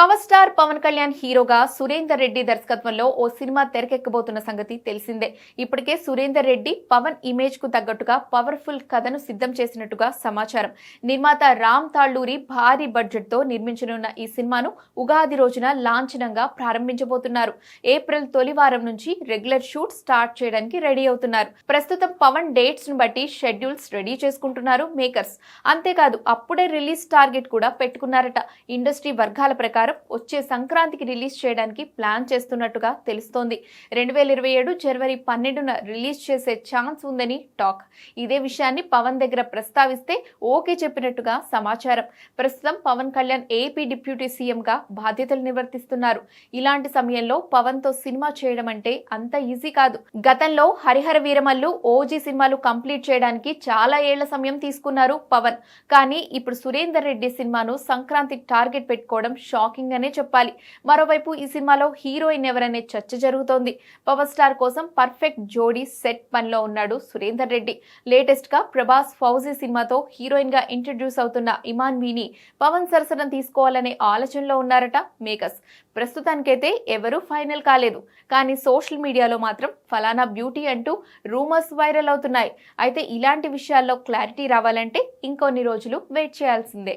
Power star Pawan Kalyan హీరోగా సురేందర్ రెడ్డి దర్శకత్వంలో ఓ cinema తెరకెక్కబోతున్న సంగతి తెలిసిందే. ఇప్పటికే సురేందర్ రెడ్డి పవన్ ఇమేజ్ కు తగ్గట్టుగా పవర్ఫుల్ కథను సిద్ధం చేసినట్టుగా సమాచారం. నిర్మాత రామ్ తాళ్లూరి భారీ బడ్జెట్ తో నిర్మించనున్న ఈ సినిమాను ఉగాది రోజున లాంఛనంగా ప్రారంభించబోతున్నారు. ఏప్రిల్ తొలి వారం నుంచి రెగ్యులర్ షూట్ స్టార్ట్ చేయడానికి రెడీ అవుతున్నారు. ప్రస్తుతం పవన్ డేట్స్ ను బట్టి షెడ్యూల్స్ రెడీ చేసుకుంటున్నారు మేకర్స్. అంతేకాదు అప్పుడే రిలీజ్ టార్గెట్ కూడా పెట్టుకున్నారట. ఇండస్ట్రీ వర్గాల ప్రకారం వచ్చే సంక్రాంతికి రిలీజ్ చేయడానికి ప్లాన్ చేస్తున్నట్టుగా తెలుస్తోంది. 2027 జనవరి 12న రిలీజ్ చేసే ఛాన్స్ ఉందని టాక్. ఇదే విషయాన్ని పవన్ దగ్గర ప్రస్తావిస్తే ఓకే చెప్పినట్టుగా సమాచారం. ప్రస్తుతం Pawan Kalyan AP deputy CM గా బాధ్యతలు నిర్వర్తిస్తున్నారు. ఇలాంటి సమయంలో పవన్ తో సినిమా చేయడం అంటే అంత ఈజీ కాదు. గతంలో హరిహర వీరమల్లు, ఓజీ సినిమాలు కంప్లీట్ చేయడానికి చాలా ఏళ్ల సమయం తీసుకున్నారు పవన్. కానీ ఇప్పుడు సురేందర్ రెడ్డి సినిమాను సంక్రాంతి టార్గెట్ పెట్టుకోవడం షాకింగ్ అనే చెప్పాలి. మరోవైపు ఈ సినిమాలో హీరోయిన్ ఎవరనే చర్చ జరుగుతోంది. పవర్ స్టార్ కోసం పర్ఫెక్ట్ జోడీ సెట్ పనిలో ఉన్నాడు సురేందర్ రెడ్డి. లేటెస్ట్ గా ప్రభాస్ ఫౌజీ సినిమాతో హీరోయిన్ గా ఇంట్రడ్యూస్ అవుతున్న ఇమాన్ మీని పవన్ సరసన తీసుకోవాలనే ఆలోచనలో ఉన్నారట మేకర్స్. ప్రస్తుతానికైతే ఎవరూ ఫైనల్ కాలేదు. కానీ సోషల్ మీడియాలో మాత్రం ఫలానా బ్యూటీ అంటూ రూమర్స్ వైరల్ అవుతున్నాయి. అయితే ఇలాంటి విషయాల్లో క్లారిటీ రావాలంటే ఇంకొన్ని రోజులు వెయిట్ చేయాల్సిందే.